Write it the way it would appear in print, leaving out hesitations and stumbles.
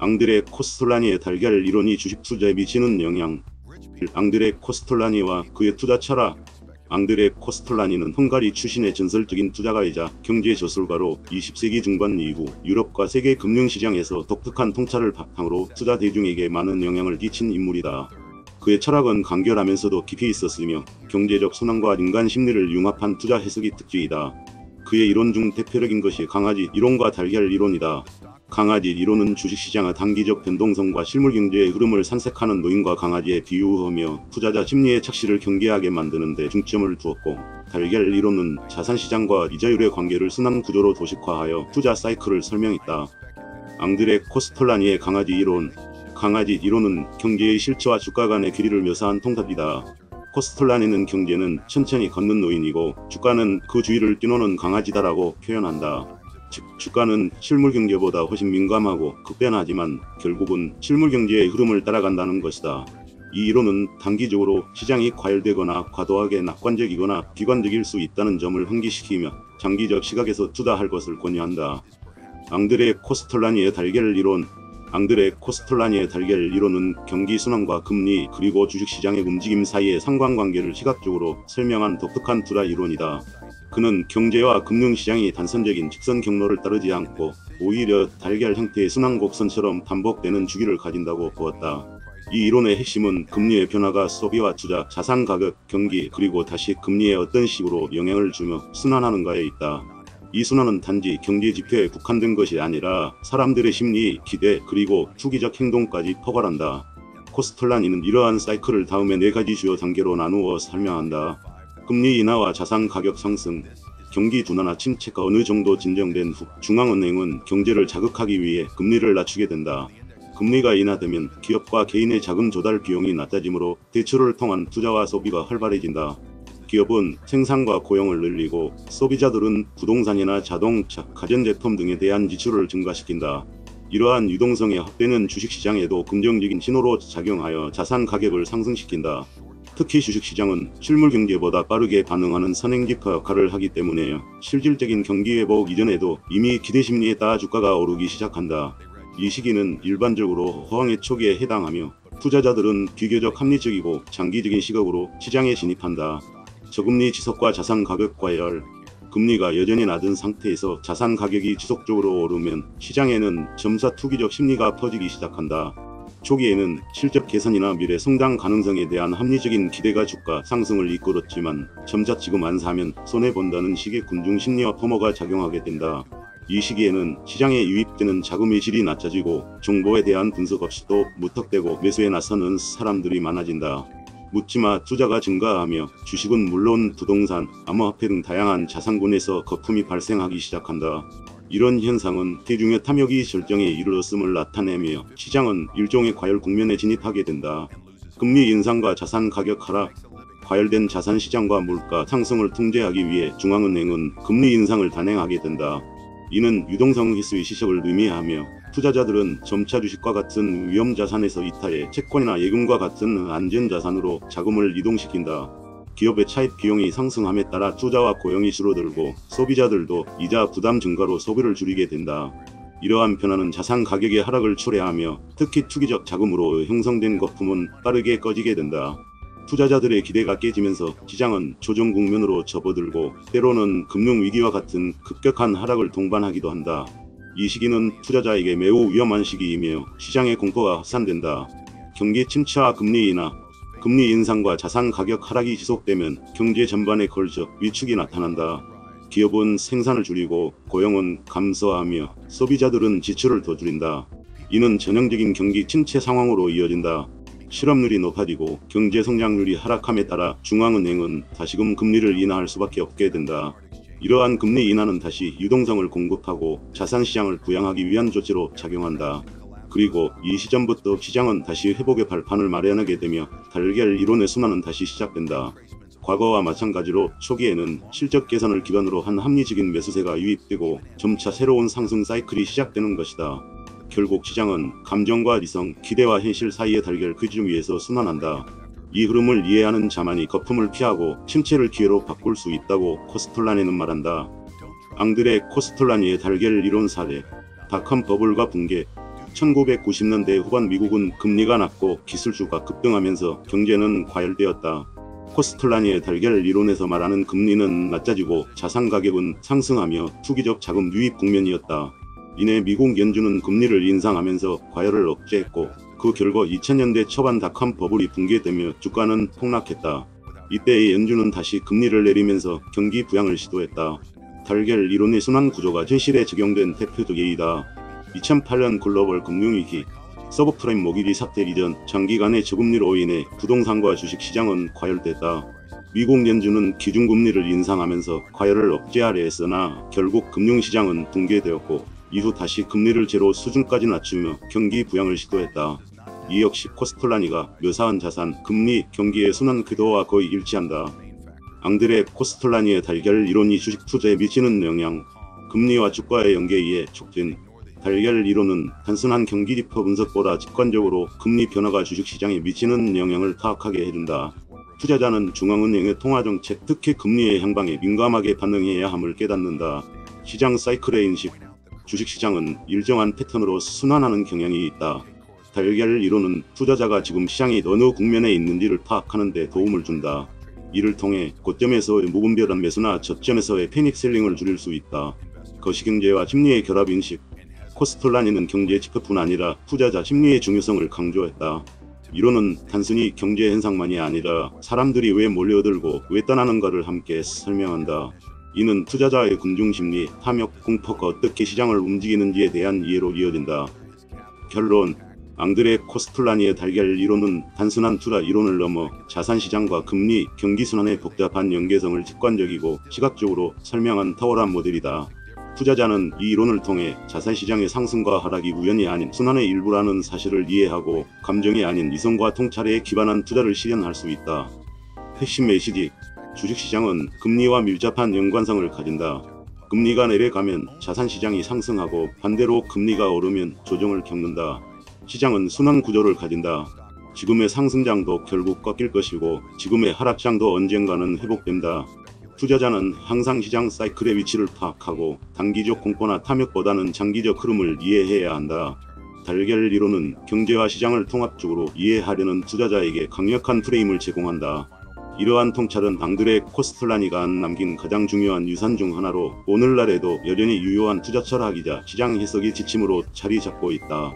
앙드레 코스톨라니의 달걀 이론이 주식 투자에 미치는 영향. 앙드레 코스톨라니와 그의 투자 철학. 앙드레 코스톨라니는 헝가리 출신의 전설적인 투자가이자 경제 저술가로 20세기 중반 이후 유럽과 세계 금융시장에서 독특한 통찰을 바탕으로 투자 대중에게 많은 영향을 끼친 인물이다. 그의 철학은 간결하면서도 깊이 있었으며 경제적 순환과 인간 심리를 융합한 투자 해석이 특징이다. 그의 이론 중 대표적인 것이 강아지 이론과 달걀 이론이다. 강아지 이론은 주식시장의 단기적 변동성과 실물경제의 흐름을 산책하는 노인과 강아지에 비유하며 투자자 심리의 착시를 경계하게 만드는 데 중점을 두었고, 달걀 이론은 자산시장과 이자율의 관계를 순환 구조로 도식화하여 투자 사이클을 설명했다. 앙드레 코스톨라니의 강아지 이론. 강아지 이론은 경제의 실체와 주가 간의 괴리를 묘사한 통합이다. 코스톨라니는 경제는 천천히 걷는 노인이고 주가는 그 주위를 뛰노는 강아지다라고 표현한다. 즉, 주가는 실물경제보다 훨씬 민감하고 급변하지만 결국은 실물경제의 흐름을 따라간다는 것이다. 이 이론은 단기적으로 시장이 과열되거나 과도하게 낙관적이거나 비관적일 수 있다는 점을 환기시키며 장기적 시각에서 투자할 것을 권유한다. 앙드레 코스톨라니의 달걀 이론. 앙드레 코스톨라니의 달걀 이론은 경기 순환과 금리 그리고 주식시장의 움직임 사이의 상관관계를 시각적으로 설명한 독특한 투자 이론이다. 그는 경제와 금융시장이 단선적인 직선 경로를 따르지 않고 오히려 달걀 형태의 순환곡선처럼 반복되는 주기를 가진다고 보았다. 이 이론의 핵심은 금리의 변화가 소비와 투자, 자산 가격, 경기 그리고 다시 금리에 어떤 식으로 영향을 주며 순환하는가에 있다. 이 순환은 단지 경제 지표에 국한된 것이 아니라 사람들의 심리, 기대 그리고 투기적 행동까지 포괄한다. 코스톨라니는 이러한 사이클을 다음에 4가지 주요 단계로 나누어 설명한다. 금리 인하와 자산 가격 상승. 경기 둔화나 침체가 어느 정도 진정된 후 중앙은행은 경제를 자극하기 위해 금리를 낮추게 된다. 금리가 인하되면 기업과 개인의 자금 조달 비용이 낮아지므로 대출을 통한 투자와 소비가 활발해진다. 기업은 생산과 고용을 늘리고 소비자들은 부동산이나 자동차, 가전제품 등에 대한 지출을 증가시킨다. 이러한 유동성의 확대는 주식시장에도 긍정적인 신호로 작용하여 자산 가격을 상승시킨다. 특히 주식시장은 실물경제보다 빠르게 반응하는 선행지표 역할을 하기 때문에 실질적인 경기 회복 이전에도 이미 기대심리에 따라 주가가 오르기 시작한다. 이 시기는 일반적으로 호황의 초기에 해당하며 투자자들은 비교적 합리적이고 장기적인 시각으로 시장에 진입한다. 저금리 지속과 자산 가격 과열. 금리가 여전히 낮은 상태에서 자산 가격이 지속적으로 오르면 시장에는 점차 투기적 심리가 퍼지기 시작한다. 초기에는 실적 개선이나 미래 성장 가능성에 대한 합리적인 기대가 주가 상승을 이끌었지만 점차 지금 안 사면 손해본다는 식의 군중 심리와 포모가 작용하게 된다. 이 시기에는 시장에 유입되는 자금의 질이 낮아지고 정보에 대한 분석 없이도 무턱대고 매수에 나서는 사람들이 많아진다. 묻지마 투자가 증가하며 주식은 물론 부동산, 암호화폐 등 다양한 자산군에서 거품이 발생하기 시작한다. 이런 현상은 대중의 탐욕이 절정에 이르렀음을 나타내며 시장은 일종의 과열 국면에 진입하게 된다. 금리 인상과 자산 가격 하락. 과열된 자산시장과 물가 상승을 통제하기 위해 중앙은행은 금리 인상을 단행하게 된다. 이는 유동성 희수의 시작을 의미하며 투자자들은 점차 주식과 같은 위험자산에서 이타해 채권이나 예금과 같은 안전자산으로 자금을 이동시킨다. 기업의 차입 비용이 상승함에 따라 투자와 고용이 줄어들고 소비자들도 이자 부담 증가로 소비를 줄이게 된다. 이러한 변화는 자산 가격의 하락을 초래하며 특히 투기적 자금으로 형성된 거품은 빠르게 꺼지게 된다. 투자자들의 기대가 깨지면서 시장은 조정 국면으로 접어들고 때로는 금융위기와 같은 급격한 하락을 동반하기도 한다. 이 시기는 투자자에게 매우 위험한 시기이며 시장의 공포가 확산된다. 경기 침체와 금리 인하. 금리 인상과 자산 가격 하락이 지속되면 경제 전반에 걸쳐 위축이 나타난다. 기업은 생산을 줄이고 고용은 감소하며 소비자들은 지출을 더 줄인다. 이는 전형적인 경기 침체 상황으로 이어진다. 실업률이 높아지고 경제 성장률이 하락함에 따라 중앙은행은 다시금 금리를 인하할 수밖에 없게 된다. 이러한 금리 인하는 다시 유동성을 공급하고 자산시장을 부양하기 위한 조치로 작용한다. 그리고 이 시점부터 시장은 다시 회복의 발판을 마련하게 되며 달걀 이론의 순환은 다시 시작된다. 과거와 마찬가지로 초기에는 실적 개선을 기반으로 한 합리적인 매수세가 유입되고 점차 새로운 상승 사이클이 시작되는 것이다. 결국 시장은 감정과 이성, 기대와 현실 사이의 달걀 그지름 위에서 순환한다. 이 흐름을 이해하는 자만이 거품을 피하고 침체를 기회로 바꿀 수 있다고 코스톨라니는 말한다. 앙드레 코스톨라니의 달걀 이론 사례. 닷컴 버블과 붕괴. 1990년대 후반 미국은 금리가 낮고 기술주가 급등하면서 경제는 과열되었다. 코스틀라니의 달걀 이론에서 말하는 금리는 낮아지고 자산 가격은 상승하며 투기적 자금 유입 국면이었다. 이내 미국 연준은 금리를 인상하면서 과열을 억제했고 그 결과 2000년대 초반 닷컴 버블이 붕괴되며 주가는 폭락했다. 이때 연준은 다시 금리를 내리면서 경기 부양을 시도했다. 달걀 이론의 순환 구조가 현실에 적용된 대표적 예이다. 2008년 글로벌 금융위기, 서브프라임 모기지 사태 이전 장기간의 저금리로 인해 부동산과 주식시장은 과열됐다. 미국 연준은 기준금리를 인상하면서 과열을 억제하려 했으나 결국 금융시장은 붕괴되었고 이후 다시 금리를 제로 수준까지 낮추며 경기 부양을 시도했다. 이 역시 코스톨라니가 묘사한 자산, 금리, 경기의 순환 궤도와 거의 일치한다. 앙드레 코스톨라니의 달걀 이론이 주식 투자에 미치는 영향, 금리와 주가의 연계에 촉진. 달걀 이론은 단순한 경기 지표 분석보다 직관적으로 금리 변화가 주식시장에 미치는 영향을 파악하게 해준다. 투자자는 중앙은행의 통화정책, 특히 금리의 향방에 민감하게 반응해야 함을 깨닫는다. 시장 사이클의 인식, 주식시장은 일정한 패턴으로 순환하는 경향이 있다. 달걀 이론은 투자자가 지금 시장이 어느 국면에 있는지를 파악하는 데 도움을 준다. 이를 통해 고점에서의 무분별한 매수나 저점에서의 패닉셀링을 줄일 수 있다. 거시경제와 심리의 결합 인식, 코스톨라니는 경제 지표뿐 아니라 투자자 심리의 중요성을 강조했다. 이론은 단순히 경제 현상만이 아니라 사람들이 왜 몰려들고 왜 떠나는가를 함께 설명한다. 이는 투자자의 군중심리, 탐욕, 공포가 어떻게 시장을 움직이는지에 대한 이해로 이어진다. 결론, 앙드레 코스톨라니의 달걀 이론은 단순한 투자 이론을 넘어 자산시장과 금리, 경기순환의 복잡한 연계성을 직관적이고 시각적으로 설명한 탁월한 모델이다. 투자자는 이 이론을 통해 자산시장의 상승과 하락이 우연이 아닌 순환의 일부라는 사실을 이해하고 감정이 아닌 이성과 통찰에 기반한 투자를 실현할 수 있다. 핵심 메시지, 주식시장은 금리와 밀접한 연관성을 가진다. 금리가 내려가면 자산시장이 상승하고 반대로 금리가 오르면 조정을 겪는다. 시장은 순환 구조를 가진다. 지금의 상승장도 결국 꺾일 것이고 지금의 하락장도 언젠가는 회복된다. 투자자는 항상 시장 사이클의 위치를 파악하고 단기적 공포나 탐욕보다는 장기적 흐름을 이해해야 한다. 달걀 이론은 경제와 시장을 통합적으로 이해하려는 투자자에게 강력한 프레임을 제공한다. 이러한 통찰은 앙드레 코스톨라니가 남긴 가장 중요한 유산 중 하나로 오늘날에도 여전히 유효한 투자 철학이자 시장 해석의 지침으로 자리 잡고 있다.